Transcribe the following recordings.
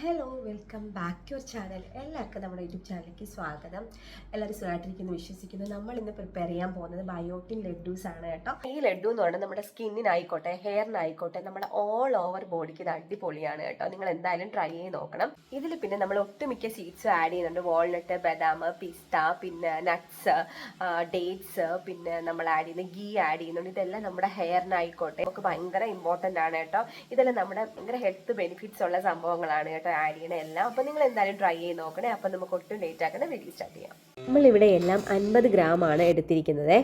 Hello, welcome back to your channel. എല്ലാവർക്കും നമ്മുടെ YouTube ചാനലിലേക്ക് സ്വാഗതം. എല്ലാവരും സുഖമായിട്ടിരിക്കുന്നു വിശ്വസിക്കുന്നു. നമ്മൾ ഇന്ന് പ്രിപ്പയർ ചെയ്യാൻ പോകുന്നത് ബയോട്ടിൻ ലഡ്ഡൂസ് ആണ് കേട്ടോ. ഈ ലഡ്ഡു എന്ന് പറഞ്ഞാൽ നമ്മുടെ സ്കിന്നിനായിക്കോട്ടെ, ഹെയറിനായിക്കോട്ടെ, നമ്മുടെ ഓൾ ഓവർ ബോഡിക്ക് ഇത് അടിപൊളിയാണ് കേട്ടോ. നിങ്ങൾ എന്തായാലും ട്രൈ ചെയ്ത് നോക്കണം. ഇതിൽ പിന്നെ നമ്മൾ ഒട്ടുമിക്ക സീഡ്സ് ആഡ് ചെയ്യുന്നുണ്ട്. വാൾനട്ട്, ബദാം, പിസ്ത, പിന്നെ നട്ട്സ്, ഡേറ്റ്സ്, പിന്നെ നമ്മൾ ആഡ് ചെയ്യുന്ന ഗീ ആഡ് ചെയ്യുന്നുണ്ട്. ഇതെല്ലാം നമ്മുടെ ഹെയറിനായിക്കോട്ടെ നമുക്ക് ഭയങ്കര ഇമ്പോർട്ടൻ്റ് ആണ് കേട്ടോ. ഇതെല്ലാം നമ്മുടെ ഭയങ്കര ഹെൽത്ത് ബെനിഫിറ്റ്സ് ഉള്ള സംഭവങ്ങളാണ് കേട്ടോ. ആഡ് ചെയ്യണ എല്ലാം. അപ്പോൾ നിങ്ങൾ എന്തായാലും ട്രൈ ചെയ്ത് നോക്കണേ. അപ്പോൾ നമുക്ക് ഒട്ടും ലേറ്റ് ആക്കുന്ന വീഡിയോ സ്റ്റാർട്ട് ചെയ്യാം. നമ്മളിവിടെ എല്ലാം 50 ഗ്രാം ആണ് എടുത്തിരിക്കുന്നത്.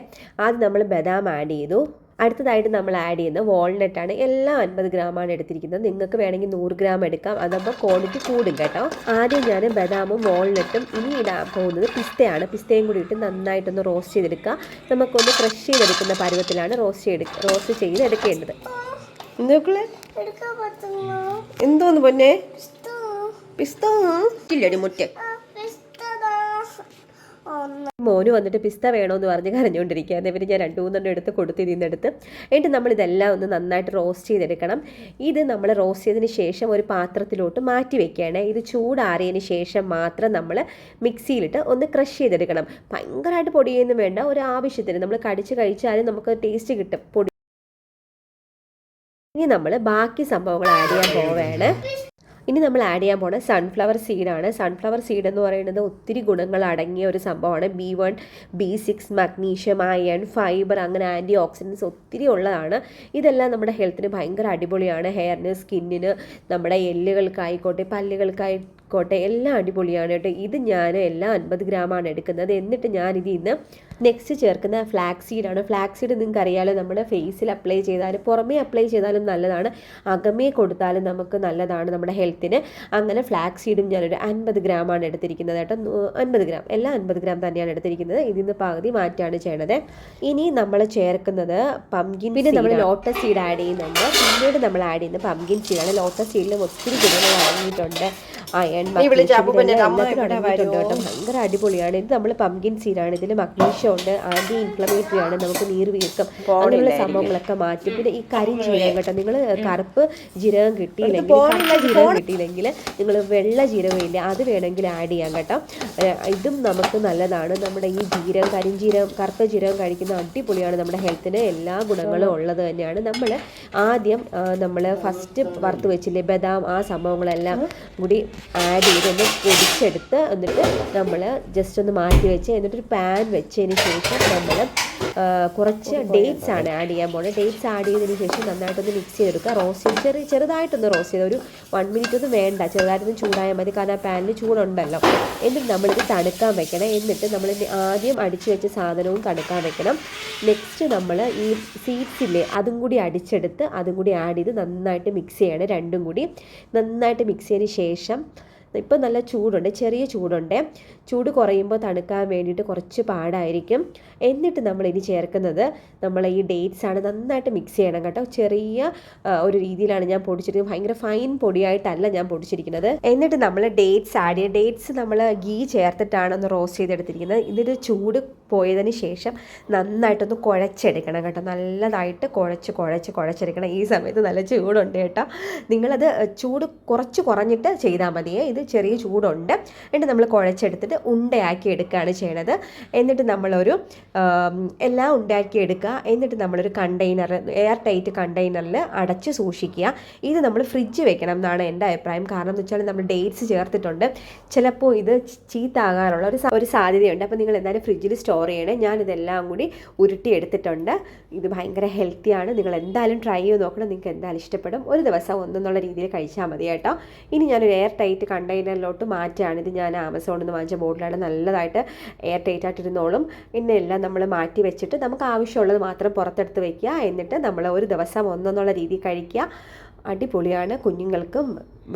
ആദ്യം നമ്മൾ ബദാം ആഡ് ചെയ്തു. അടുത്തതായിട്ട് നമ്മൾ ആഡ് ചെയ്യുന്ന വാൾനട്ടാണ്. എല്ലാം 50 ഗ്രാമാണ് എടുത്തിരിക്കുന്നത്. നിങ്ങൾക്ക് വേണമെങ്കിൽ 100 ഗ്രാം എടുക്കാം. അതപ്പോൾ ക്വാണ്ടിറ്റി കൂടും കേട്ടോ. ആദ്യം ഞാൻ ബദാമും വാൾനട്ടും, ഇനി ഇടാൻ പോകുന്നത് പിസ്തയാണ്. പിസ്തയും കൂടി ഇട്ട് നന്നായിട്ടൊന്ന് റോസ്റ്റ് ചെയ്തെടുക്കുക. നമുക്കൊന്ന് ക്രഷ് ചെയ്തെടുക്കുന്ന പരുവത്തിലാണ് റോസ്റ്റ് ചെയ്തെടുക്കേണ്ടത്. എന്തോന്ന് പൊന്നെ പിസ്ത ഇല്ലടി മുറ്റ മോന് വന്നിട്ട് പിസ്ത വേണമെന്ന് പറഞ്ഞ് കരഞ്ഞുകൊണ്ടിരിക്കുകയാണ്. ഇവർ ഞാൻ 2-3 എടുത്ത് കൊടുത്ത് ഇതിന്നെടുത്ത് എന്നിട്ട് നമ്മളിതെല്ലാം ഒന്ന് നന്നായിട്ട് റോസ്റ്റ് ചെയ്തെടുക്കണം. ഇത് നമ്മൾ റോസ്റ്റ് ചെയ്തതിന് ശേഷം ഒരു പാത്രത്തിലോട്ട് മാറ്റി വെക്കുകയാണ്. ഇത് ചൂടാറിയതിന് ശേഷം മാത്രം നമ്മൾ മിക്സിയിലിട്ട് ഒന്ന് ക്രഷ് ചെയ്തെടുക്കണം. ഭയങ്കരമായിട്ട് പൊടിയൊന്നും വേണ്ട, ഒരു ആവശ്യത്തിന് നമ്മൾ കടിച്ച് കഴിച്ചാലും നമുക്ക് ടേസ്റ്റ് കിട്ടും. പൊടി ഇനി നമ്മൾ ബാക്കി സംഭവങ്ങൾ ആഡ് ചെയ്യാൻ പോവുകയാണ്. ഇനി നമ്മൾ ആഡ് ചെയ്യാൻ പോകുന്നത് സൺഫ്ലവർ സീഡാണ്. സൺഫ്ലവർ സീഡ് എന്ന് പറയുന്നത് ഒത്തിരി ഗുണങ്ങൾ അടങ്ങിയ ഒരു സംഭവമാണ്. B1, B6, magnesium, iron, fibre, അങ്ങനെ ആൻറ്റി ഓക്സിഡൻസ് ഒത്തിരി ഉള്ളതാണ്. ഇതെല്ലാം നമ്മുടെ ഹെൽത്തിന് ഭയങ്കര അടിപൊളിയാണ്. ഹെയറിന്, സ്കിന്നിന്, നമ്മുടെ എല്ലുകൾക്കായിക്കോട്ടെ, പല്ലുകൾക്കായിക്കോട്ടെ എല്ലാം അടിപൊളിയാണ് കേട്ടോ. ഇത് ഞാൻ എല്ലാം 50 ഗ്രാമാണ് എടുക്കുന്നത്. എന്നിട്ട് ഞാനിത് ഇന്ന് നെക്സ്റ്റ് ചേർക്കുന്ന ഫ്ലാക്സ് സീഡാണ്. ഫ്ലാക്സ് സീഡ് നിങ്ങൾക്ക് അറിയാലോ, നമ്മുടെ ഫേസിൽ അപ്ലൈ ചെയ്താലും പുറമേ അപ്ലൈ ചെയ്താലും നല്ലതാണ്, അകമേ കൊടുത്താലും നമുക്ക് നല്ലതാണ് നമ്മുടെ ഹെൽത്തിന്. അങ്ങനെ ഫ്ലാക്സ് സീഡും ഞാനൊരു 50 ഗ്രാമാണ് എടുത്തിരിക്കുന്നത് കേട്ടോ. 50 ഗ്രാം, എല്ലാം 50 ഗ്രാം തന്നെയാണ് എടുത്തിരിക്കുന്നത്. ഇതിന്ന് പകുതി മാറ്റാണ് ചെയ്യണത്. ഇനി നമ്മൾ ചേർക്കുന്നത് പംകിൻ, പിന്നെ നമ്മൾ ലോട്ടസ് സീഡ് ആഡ് ചെയ്യുന്നുണ്ട്. പിന്നീട് നമ്മൾ ആഡ് ചെയ്യുന്നത് പംകിൻ സീഡാണ്. ലോട്ടസ് സീഡിലും ഒത്തിരി ഗുണങ്ങൾ അടങ്ങിയിട്ടുണ്ട്. അയൺ, ഭയങ്കര അടിപൊളിയാണ്. ഇത് നമ്മൾ പംകിൻ സീഡാണ്. ഇതിൽ മഗ്നീഷ്യം ഉണ്ട്, ആന്റി ഇൻഫ്ലമേറ്ററി ആണ്, നമുക്ക് നീർവീക്കം അങ്ങനെയുള്ള സംഭവങ്ങളൊക്കെ മാറ്റും. പിന്നെ ഈ കരിഞ്ജീരകം കേട്ടോ, നിങ്ങൾ കറുപ്പ് ജീരകം കിട്ടിയില്ലെങ്കിൽ, നിങ്ങൾ വെള്ള ജീരകം ഇല്ല, അത് വേണമെങ്കിൽ ആഡ് ചെയ്യാം കേട്ടോ. ഇതും നമുക്ക് നല്ലതാണ്. നമ്മുടെ ഈ കരിഞ്ജീരകം, കറുത്ത ജീരകം കഴിക്കുന്ന അടിപൊളിയാണ്. നമ്മുടെ ഹെൽത്തിന് എല്ലാ ഗുണങ്ങളും ഉള്ളത് തന്നെയാണ്. നമ്മൾ ആദ്യം ഫസ്റ്റ് വറുത്ത് വെച്ചില്ലേ ബദാം, ആ സംഭവങ്ങളെല്ലാം കൂടി ആഡ് ചെയ്ത് ഒന്ന് പൊടിച്ചെടുത്ത് എന്നിട്ട് നമ്മൾ ജസ്റ്റ് ഒന്ന് മാറ്റി വെച്ച് എന്നിട്ടൊരു പാൻ വെച്ചതിന് ശേഷം നമ്മൾ കുറച്ച് ഡേറ്റ്സ് ആണ് ആഡ് ചെയ്യാൻ പോകുന്നത്. ഡേറ്റ്സ് ആഡ് ചെയ്തതിന് ശേഷം നന്നായിട്ടൊന്ന് മിക്സ് ചെയ്തെടുക്കുക. റോസ്റ്റ് ചെറുതായിട്ടൊന്ന് റോസ്റ്റ് ചെയ്ത് ഒരു 1 മിനിറ്റ് ഒന്നും വേണ്ട, ചെറുതായിട്ടൊന്ന് ചൂടായാൽ മതി, കാരണം ആ പാനിൽ ചൂടുണ്ടല്ലോ. എന്നിട്ട് നമ്മളിത് തണുക്കാൻ വെക്കണം. എന്നിട്ട് നമ്മൾ ആദ്യം അടിച്ചു വെച്ച സാധനവും തണുക്കാൻ വെക്കണം. നെക്സ്റ്റ് നമ്മൾ ഈ സീഡ്സ് ഇല്ലേ, അതും കൂടി അടിച്ചെടുത്ത് അതും കൂടി ആഡ് ചെയ്ത് നന്നായിട്ട് മിക്സ് ചെയ്യണം. രണ്ടും കൂടി നന്നായിട്ട് മിക്സ് ചെയ്തതിന് ശേഷം, ഇപ്പോൾ നല്ല ചൂടുണ്ട്, ചെറിയ ചൂടുണ്ട്. ചൂട് കുറയുമ്പോൾ തണുക്കാൻ വേണ്ടിയിട്ട് കുറച്ച് പാടായിരിക്കും. എന്നിട്ട് നമ്മൾ ഇനി ചേർക്കുന്നത് നമ്മൾ ഈ ഡേറ്റ്സ് ആണ്. നന്നായിട്ട് മിക്സ് ചെയ്യണം കേട്ടോ. ചെറിയ ഒരു രീതിയിലാണ് ഞാൻ പൊടിച്ചിരിക്കുന്നത്, ഭയങ്കര ഫൈൻ പൊടിയായിട്ടല്ല ഞാൻ പൊടിച്ചിരിക്കുന്നത്. എന്നിട്ട് നമ്മൾ ഡേറ്റ്സ് ആഡ് ചെയ്യുക. ഡേറ്റ്സ് നമ്മൾ ഗീ ചേർത്തിട്ടാണ് ഒന്ന് റോസ്റ്റ് ചെയ്തെടുത്തിരിക്കുന്നത്. ഇതിൻ്റെ ചൂട് പോയതിന് ശേഷം നന്നായിട്ടൊന്ന് കുഴച്ചെടുക്കണം കേട്ടോ. നല്ലതായിട്ട് കുഴച്ചെടുക്കണം. ഈ സമയത്ത് നല്ല ചൂടുണ്ട് കേട്ടോ. നിങ്ങളത് ചൂട് കുറച്ച് കുറഞ്ഞിട്ട് ചെയ്താൽ മതിയേ. ഇത് ചെറിയ ചൂടുണ്ട്. എന്നിട്ട് നമ്മൾ കുഴച്ചെടുത്തിട്ട് ഉണ്ടയാക്കി എടുക്കുകയാണ് ചെയ്യണത്. എന്നിട്ട് നമ്മളൊരു എല്ലാം ഉണ്ടാക്കി എടുക്കുക. എന്നിട്ട് നമ്മളൊരു കണ്ടെയ്നർ, എയർ ടൈറ്റ് കണ്ടെയ്നറിൽ അടച്ച് സൂക്ഷിക്കുക. ഇത് നമ്മൾ ഫ്രിഡ്ജ് വെക്കണം എന്നാണ് എൻ്റെ അഭിപ്രായം. കാരണം എന്ന് വെച്ചാൽ നമ്മൾ ഡേറ്റ്സ് ചേർത്തിട്ടുണ്ട്, ചിലപ്പോൾ ഇത് ചീത്താകാനുള്ള ഒരു സാധ്യതയുണ്ട്. അപ്പോൾ നിങ്ങൾ എന്തായാലും ഫ്രിഡ്ജിൽ സ്റ്റോർ ചെയ്യണേ. ഞാനിതെല്ലാം കൂടി ഉരുട്ടി എടുത്തിട്ടുണ്ട്. ഇത് ഭയങ്കര ഹെൽത്തിയാണ്. നിങ്ങൾ എന്തായാലും ട്രൈ ചെയ്ത് നോക്കണം. നിങ്ങൾക്ക് എന്തായാലും ഇഷ്ടപ്പെടും. ഒരു ദിവസം ഒന്നെന്നുള്ള രീതിയിൽ കഴിച്ചാൽ മതി കേട്ടോ. ഇനി ഞാനൊരു എയർ ടൈറ്റ് കണ്ടെയ്നറിലോട്ട് മാറ്റുകയാണ്. ഇത് ഞാൻ ആമസോണിൽ നിന്ന് വാങ്ങിച്ച ബോട്ടിലാണ്. നല്ലതായിട്ട് എയർ ടൈറ്റ് ആയിട്ടിരുന്നോളും. പിന്നെ എല്ലാം നമ്മൾ മാറ്റി വെച്ചിട്ട് നമുക്ക് ആവശ്യമുള്ളത് മാത്രം പുറത്തെടുത്ത് വയ്ക്കുക. എന്നിട്ട് നമ്മൾ ഒരു ദിവസം ഒന്നെന്നുള്ള രീതിയിൽ കഴിക്കുക. അടിപൊളിയാണ്. കുഞ്ഞുങ്ങൾക്കും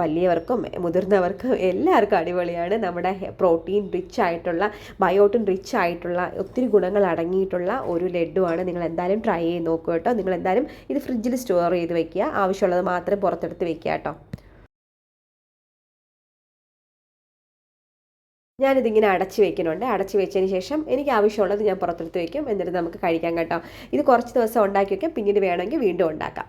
വലിയവർക്കും മുതിർന്നവർക്കും എല്ലാവർക്കും അടിപൊളിയാണ്. നമ്മുടെ പ്രോട്ടീൻ റിച്ച് ആയിട്ടുള്ള, ബയോട്ടിൻ റിച്ച് ആയിട്ടുള്ള ഒത്തിരി ഗുണങ്ങൾ അടങ്ങിയിട്ടുള്ള ഒരു ലഡ്ഡുവാണ്. നിങ്ങൾ എന്തായാലും ട്രൈ ചെയ്ത് നോക്കുക കേട്ടോ. നിങ്ങൾ എന്തായാലും ഇത് ഫ്രിഡ്ജിൽ സ്റ്റോർ ചെയ്ത് വെക്കുക. ആവശ്യമുള്ളത് മാത്രം പുറത്തെടുത്ത് വെക്കുക കേട്ടോ. ഞാനിതിങ്ങനെ അടച്ച് വെക്കുന്നുണ്ട്. അടച്ച് വെച്ചതിന് ശേഷം എനിക്ക് ആവശ്യമുള്ളത് ഞാൻ പുറത്തെടുത്ത് വയ്ക്കും. എന്നിട്ട് നമുക്ക് കഴിക്കാം കേട്ടോ. ഇത് കുറച്ച് ദിവസം ഉണ്ടാക്കി വയ്ക്കാം, പിന്നീട് വേണമെങ്കിൽ വീണ്ടും ഉണ്ടാക്കാം.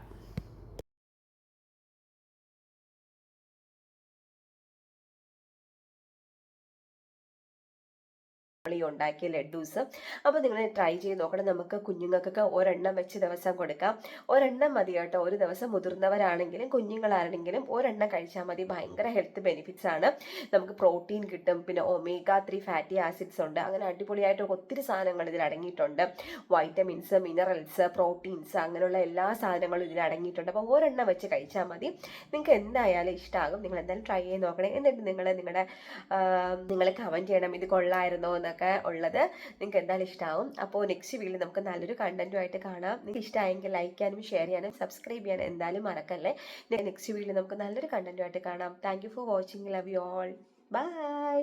ഈ ഉണ്ടാക്കിയ ലഡ്ഡൂസ്. അപ്പോൾ നിങ്ങൾ ട്രൈ ചെയ്ത് നോക്കണം. നമുക്ക് കുഞ്ഞുങ്ങൾക്കൊക്കെ ഒരെണ്ണം വെച്ച് ദിവസം കൊടുക്കാം. ഒരെണ്ണം മതി കേട്ടോ. ഒരു ദിവസം മുതിർന്നവരാണെങ്കിലും കുഞ്ഞുങ്ങളാണെങ്കിലും ഒരെണ്ണം കഴിച്ചാൽ മതി. ഭയങ്കര ഹെൽത്ത് ബെനിഫിറ്റ്സ് ആണ്. നമുക്ക് പ്രോട്ടീൻ കിട്ടും, പിന്നെ omega-3 ഫാറ്റി ആസിഡ്സ് ഉണ്ട്. അങ്ങനെ അടിപൊളിയായിട്ട് ഒത്തിരി സാധനങ്ങൾ ഇതിൽ അടങ്ങിയിട്ടുണ്ട്. വൈറ്റമിൻസ്, മിനറൽസ്, പ്രോട്ടീൻസ്, അങ്ങനെയുള്ള എല്ലാ സാധനങ്ങളും ഇതിൽ അടങ്ങിയിട്ടുണ്ട്. അപ്പോൾ ഒരെണ്ണം വെച്ച് കഴിച്ചാൽ മതി. നിങ്ങൾക്ക് എന്തായാലും ഇഷ്ടമാകും. നിങ്ങൾ എന്തായാലും ട്രൈ ചെയ്ത് നോക്കണേ. എന്നിട്ട് നിങ്ങൾ കമൻറ്റ് ചെയ്യണം ഇത് കൊള്ളായിരുന്നോ എന്നൊക്കെ ഉള്ളത്. നിങ്ങൾക്ക് എന്തായാലും ഇഷ്ടമാവും. അപ്പോൾ നെക്സ്റ്റ് വീഡിയോയിൽ നമുക്ക് നല്ലൊരു കണ്ടന്റുമായിട്ട് കാണാം. നിങ്ങൾക്ക് ഇഷ്ടമായെങ്കിൽ ലൈക്ക് ചെയ്യാനും ഷെയർ ചെയ്യാനും സബ്സ്ക്രൈബ് ചെയ്യാനും എന്തായാലും മറക്കല്ലേ. നെക്സ്റ്റ് വീഡിയോയിൽ നമുക്ക് നല്ലൊരു കണ്ടന്റുമായിട്ട് കാണാം. Thank you for watching. Love you all. By.